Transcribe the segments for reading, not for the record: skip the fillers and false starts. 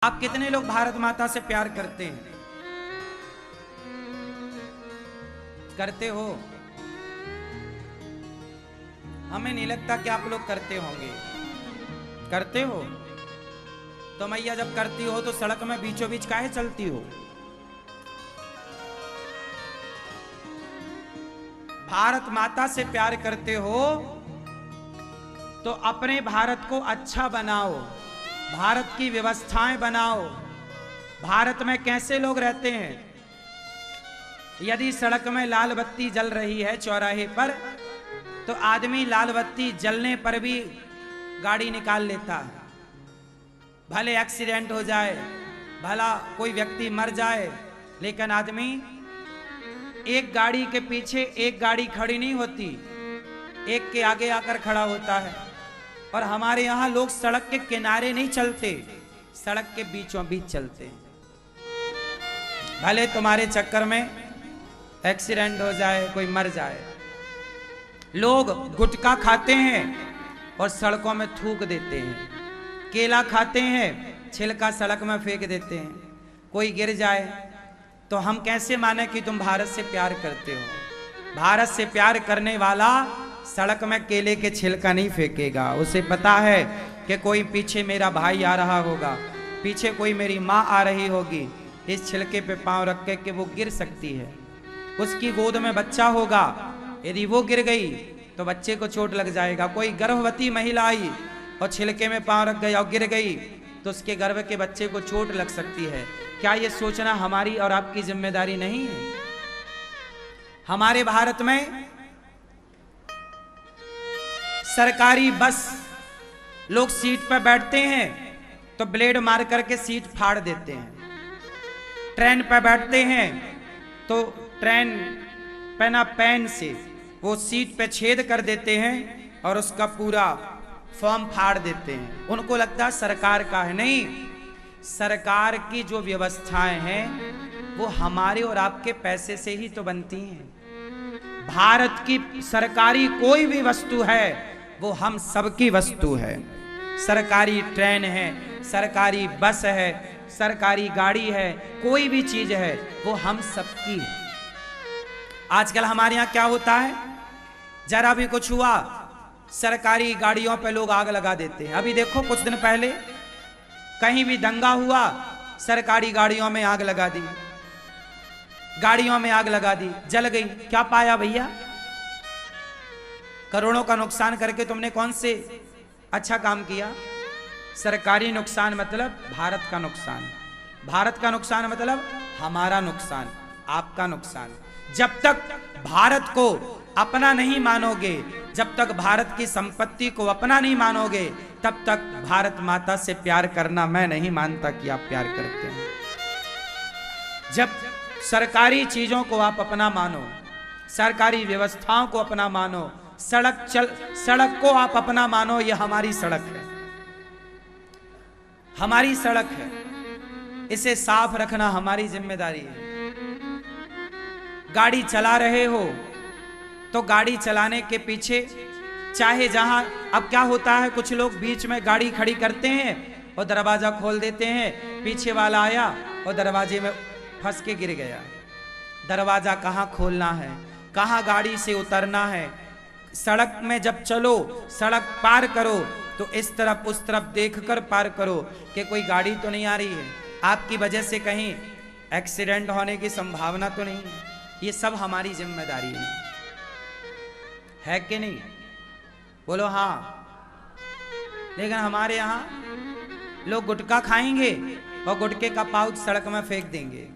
आप कितने लोग भारत माता से प्यार करते हैं? करते हो? हमें नहीं लगता कि आप लोग करते होंगे। करते हो तो मैया जब करती हो तो सड़क में बीचों बीच काहे चलती हो? भारत माता से प्यार करते हो तो अपने भारत को अच्छा बनाओ, भारत की व्यवस्थाएं बनाओ। भारत में कैसे लोग रहते हैं? यदि सड़क में लाल बत्ती जल रही है चौराहे पर, तो आदमी लाल बत्ती जलने पर भी गाड़ी निकाल लेता है। भले एक्सीडेंट हो जाए, भला कोई व्यक्ति मर जाए, लेकिन आदमी एक गाड़ी के पीछे एक गाड़ी खड़ी नहीं होती, एक के आगे आकर खड़ा होता है। और हमारे यहां लोग सड़क के किनारे नहीं चलते, सड़क के बीचों बीच चलते हैं। भले तुम्हारे चक्कर में एक्सीडेंट हो जाए, कोई मर जाए। लोग गुटखा खाते हैं और सड़कों में थूक देते हैं, केला खाते हैं, छिलका सड़क में फेंक देते हैं। कोई गिर जाए तो हम कैसे माने कि तुम भारत से प्यार करते हो? भारत से प्यार करने वाला सड़क में केले के छिलका नहीं फेंकेगा। उसे पता है कि कोई पीछे मेरा भाई आ रहा होगा, पीछे कोई मेरी माँ आ रही होगी, इस छिलके पे पांव रख के वो गिर सकती है। उसकी गोद में बच्चा होगा, यदि वो गिर गई तो बच्चे को चोट लग जाएगा। कोई गर्भवती महिला आई और छिलके में पांव रख गई और गिर गई तो उसके गर्भ के बच्चे को चोट लग सकती है। क्या ये सोचना हमारी और आपकी जिम्मेदारी नहीं है? हमारे भारत में सरकारी बस, लोग सीट पर बैठते हैं तो ब्लेड मार करके सीट फाड़ देते हैं। ट्रेन पर बैठते हैं तो ट्रेन पेना पेन से वो सीट पे छेद कर देते हैं और उसका पूरा फॉर्म फाड़ देते हैं। उनको लगता है सरकार का है। नहीं, सरकार की जो व्यवस्थाएं हैं वो हमारे और आपके पैसे से ही तो बनती हैं। भारत की सरकारी कोई भी वस्तु है वो हम सबकी वस्तु है। सरकारी ट्रेन है, सरकारी बस है, सरकारी गाड़ी है, कोई भी चीज है वो हम सबकी है। आजकल हमारे यहाँ क्या होता है, जरा भी कुछ हुआ सरकारी गाड़ियों पे लोग आग लगा देते हैं। अभी देखो कुछ दिन पहले कहीं भी दंगा हुआ, सरकारी गाड़ियों में आग लगा दी, गाड़ियों में आग लगा दी, जल गई। क्या पाया भैया? करोड़ों का नुकसान करके तुमने कौन से अच्छा काम किया? सरकारी नुकसान मतलब भारत का नुकसान, भारत का नुकसान मतलब हमारा नुकसान, आपका नुकसान। जब तक भारत को अपना नहीं मानोगे, जब तक भारत की संपत्ति को अपना नहीं मानोगे, तब तक भारत माता से प्यार करना मैं नहीं मानता कि आप प्यार करते हैं। जब सरकारी चीजों को आप अपना मानो, सरकारी व्यवस्थाओं को अपना मानो, सड़क को आप अपना मानो, यह हमारी सड़क है, हमारी सड़क है, इसे साफ रखना हमारी जिम्मेदारी है। गाड़ी चला रहे हो तो गाड़ी चलाने के पीछे, चाहे जहां, अब क्या होता है कुछ लोग बीच में गाड़ी खड़ी करते हैं और दरवाजा खोल देते हैं, पीछे वाला आया और दरवाजे में फंस के गिर गया। दरवाजा कहाँ खोलना है, कहाँ गाड़ी से उतरना है। सड़क में जब चलो, सड़क पार करो तो इस तरफ उस तरफ देखकर पार करो कि कोई गाड़ी तो नहीं आ रही है, आपकी वजह से कहीं एक्सीडेंट होने की संभावना तो नहीं है। ये सब हमारी जिम्मेदारी है कि नहीं? बोलो हाँ। लेकिन हमारे यहां लोग गुटखा खाएंगे और गुटखे का पाउच सड़क में फेंक देंगे।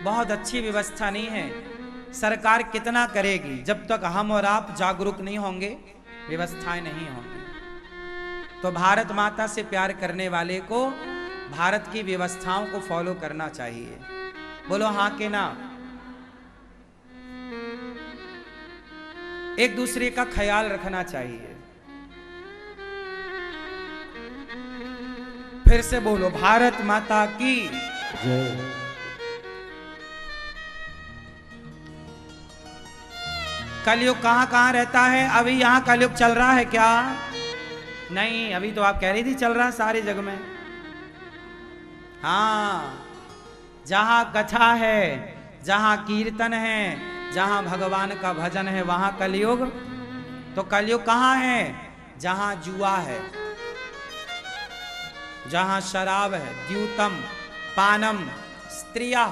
बहुत अच्छी व्यवस्था नहीं है। सरकार कितना करेगी, जब तक हम और आप जागरूक नहीं होंगे व्यवस्थाएं नहीं होंगी। तो भारत माता से प्यार करने वाले को भारत की व्यवस्थाओं को फॉलो करना चाहिए। बोलो हाँ के ना? एक दूसरे का ख्याल रखना चाहिए। फिर से बोलो, भारत माता की जय। कलयुग कहां कहां रहता है? अभी यहां कलयुग चल रहा है क्या? नहीं, अभी तो आप कह रही थी चल रहा है सारे जग में। हाँ, जहां कथा है, जहां कीर्तन है, जहां भगवान का भजन है, वहां कलयुग। तो कलयुग कहां है? जहां जुआ है, जहां शराब है, द्यूतम पानम, स्त्रिया,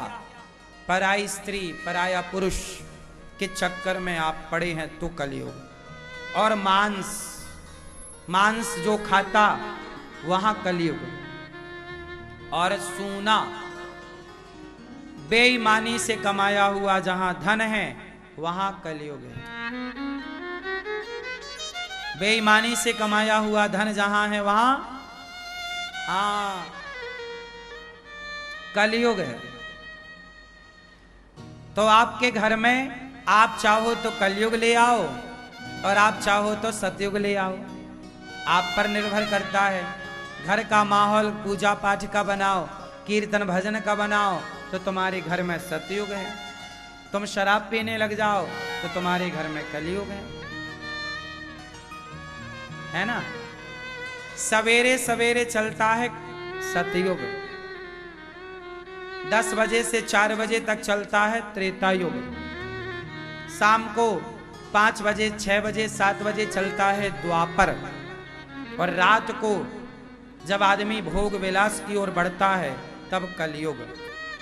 पराई स्त्री पराया पुरुष के चक्कर में आप पड़े हैं तो कलयुग। और मांस, मांस जो खाता वहां कलयुग। और सोना, बेईमानी से कमाया हुआ जहां धन है वहां कलयुग है। बेईमानी से कमाया हुआ धन जहां है वहां हाँ कलयुग है। तो आपके घर में आप चाहो तो कलयुग ले आओ और आप चाहो तो सतयुग ले आओ, आप पर निर्भर करता है। घर का माहौल पूजा पाठ का बनाओ, कीर्तन भजन का बनाओ तो तुम्हारे घर में सतयुग है। तुम शराब पीने लग जाओ तो तुम्हारे घर में कलयुग है ना। सवेरे सवेरे चलता है सतयुग, 10 बजे से 4 बजे तक चलता है त्रेता युग, शाम को 5 बजे 6 बजे 7 बजे चलता है द्वापर, और रात को जब आदमी भोग विलास की ओर बढ़ता है तब कलयुग।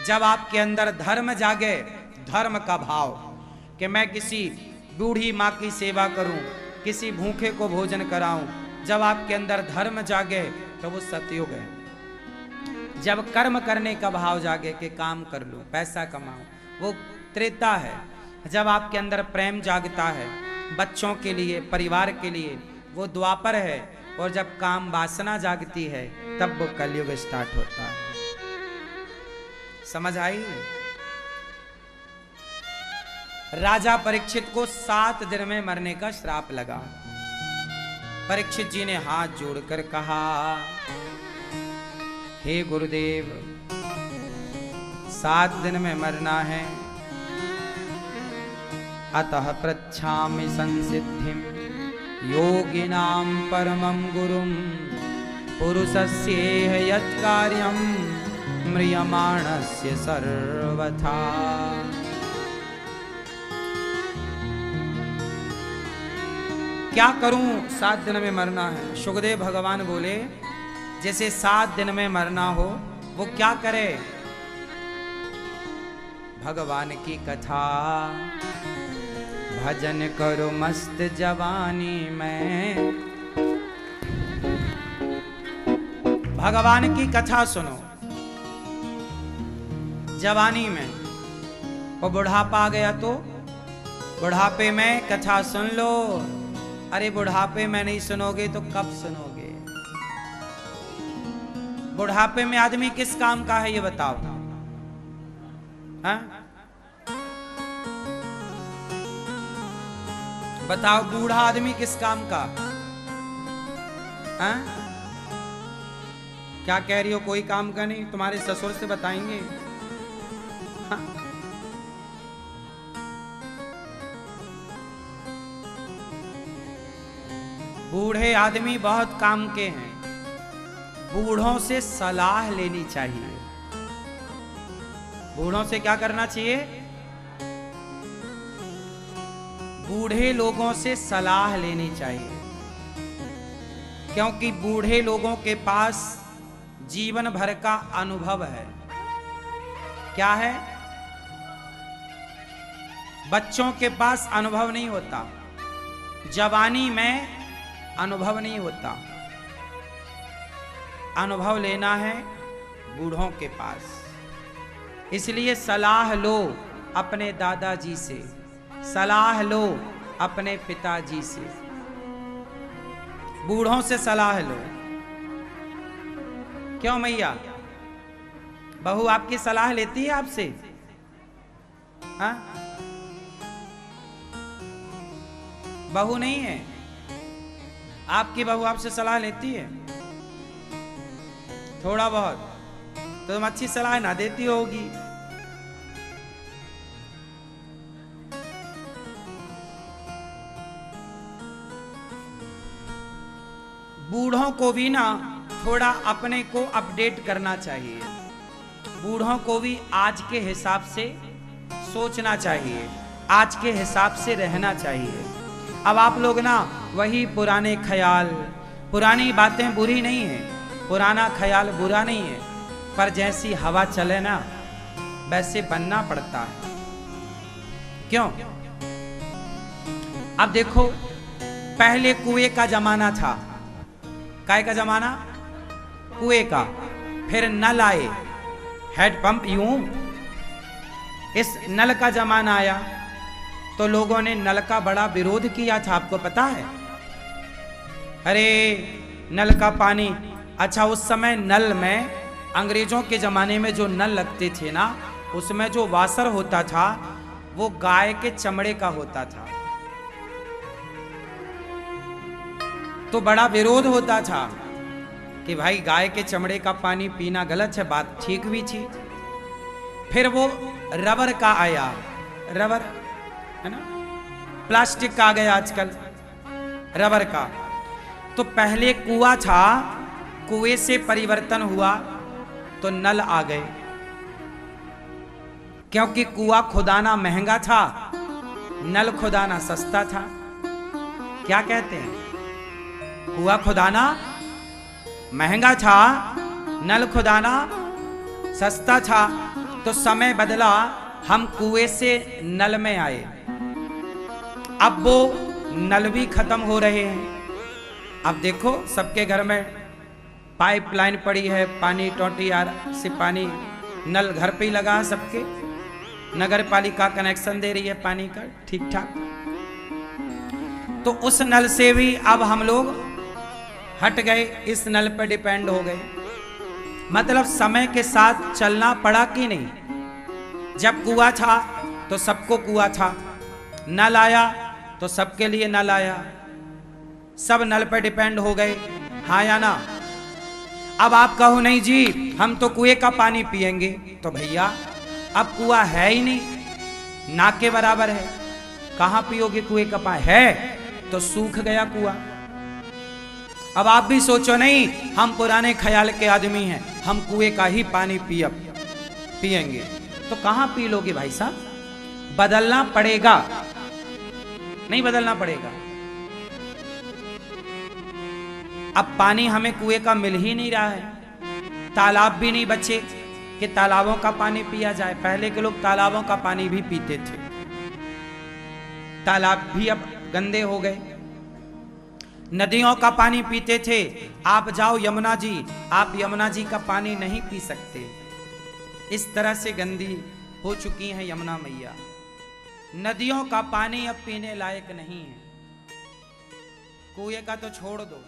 जब आपके अंदर धर्म जागे, धर्म का भाव कि मैं किसी बूढ़ी माँ की सेवा करूं, किसी भूखे को भोजन कराऊं, जब आपके अंदर धर्म जागे तो वो सतयुग है। जब कर्म करने का भाव जागे कि काम कर लूं, पैसा कमाऊं, वो त्रेता है। जब आपके अंदर प्रेम जागता है बच्चों के लिए, परिवार के लिए, वो द्वापर है। और जब काम वासना जागती है तब वो कलयुग स्टार्ट होता है। समझ आई? राजा परीक्षित को 7 दिन में मरने का श्राप लगा। परीक्षित जी ने हाथ जोड़कर कहा, हे गुरुदेव, 7 दिन में मरना है, अतः पृच्छामि संसिद्धिं योगिनां परमं गुरुं पुरुषस्येह यत्कार्यं म्रियमाणस्य सर्वथा। क्या करूं? 7 दिन में मरना है। सुखदेव भगवान बोले, जैसे 7 दिन में मरना हो वो क्या करे? भगवान की कथा भजन करो मस्त जवानी में। भगवान की कथा सुनो जवानी में। और बुढ़ापा आ गया तो बुढ़ापे में कथा सुन लो। अरे बुढ़ापे में नहीं सुनोगे तो कब सुनोगे? बुढ़ापे में आदमी किस काम का है ये बताओ? हाँ? बताओ, बूढ़ा आदमी किस काम का? हाँ? क्या कह रही हो? कोई काम का नहीं? तुम्हारे ससुर से बताएंगे। हाँ? बूढ़े आदमी बहुत काम के हैं। बूढ़ों से सलाह लेनी चाहिए। बूढ़ों से क्या करना चाहिए? बूढ़े लोगों से सलाह लेनी चाहिए, क्योंकि बूढ़े लोगों के पास जीवन भर का अनुभव है। क्या है? बच्चों के पास अनुभव नहीं होता, जवानी में अनुभव नहीं होता। अनुभव लेना है बूढ़ों के पास। इसलिए सलाह लो अपने दादाजी से, सलाह लो अपने पिताजी से, बूढ़ों से सलाह लो। क्यों मैया? बहू आपकी सलाह लेती है आपसे? हाँ? बहू नहीं है आपकी? बहू आपसे सलाह लेती है? थोड़ा बहुत तो तुम अच्छी सलाह ना देती होगी। बूढ़ों को भी ना थोड़ा अपने को अपडेट करना चाहिए। बूढ़ों को भी आज के हिसाब से सोचना चाहिए, आज के हिसाब से रहना चाहिए। अब आप लोग ना वही पुराने ख्याल, पुरानी बातें बुरी नहीं है, पुराना ख्याल बुरा नहीं है, पर जैसी हवा चले ना वैसे बनना पड़ता है। क्यों? अब देखो, पहले कुएं का जमाना था। काय का जमाना? कुएं का। फिर नल आए, हैंडपंप, यूं इस नल का जमाना आया तो लोगों ने नल का बड़ा विरोध किया था, आपको पता है? अरे नल का पानी, अच्छा उस समय नल में, अंग्रेजों के जमाने में जो नल लगते थे ना, उसमें जो वासर होता था वो गाय के चमड़े का होता था, तो बड़ा विरोध होता था कि भाई गाय के चमड़े का पानी पीना गलत है, बात ठीक भी थी। फिर वो रबर का आया, रबर है ना, प्लास्टिक का आ गया आजकल, रबर का। तो पहले कुआं था, कुएं से परिवर्तन हुआ तो नल आ गए, क्योंकि कुआं खुदाना महंगा था, नल खुदाना सस्ता था। क्या कहते हैं? कुआं खुदाना महंगा था, नल खुदाना सस्ता था। तो समय बदला, हम कुएं से नल में आए। अब वो नल भी खत्म हो रहे हैं। अब देखो सबके घर में पाइपलाइन पड़ी है, पानी टोटी से पानी, नल घर पे ही लगा है सबके, नगर पालिका कनेक्शन दे रही है पानी का ठीक ठाक। तो उस नल से भी अब हम लोग हट गए, इस नल पर डिपेंड हो गए। मतलब समय के साथ चलना पड़ा कि नहीं? जब कुआं था तो सबको कुआं था, नल आया तो सबके लिए नल आया, सब नल पर डिपेंड हो गए, हाँ या ना? अब आप कहो नहीं जी हम तो कुएं का पानी पिएंगे, तो भैया अब कुआं है ही नहीं, ना के बराबर है, कहां पियोगे कुएं का पानी? है तो सूख गया कुआं। अब आप भी सोचो नहीं, हम पुराने ख्याल के आदमी हैं, हम कुएं का ही पानी पिएंगे, तो कहां पी लोगे भाई साहब? बदलना पड़ेगा, नहीं बदलना पड़ेगा। अब पानी हमें कुएं का मिल ही नहीं रहा है, तालाब भी नहीं बचे कि तालाबों का पानी पिया जाए। पहले के लोग तालाबों का पानी भी पीते थे, तालाब भी अब गंदे हो गए। नदियों का पानी पीते थे, आप जाओ यमुना जी, आप यमुना जी का पानी नहीं पी सकते, इस तरह से गंदी हो चुकी है यमुना मैया। नदियों का पानी अब पीने लायक नहीं है, कुएं का तो छोड़ दो।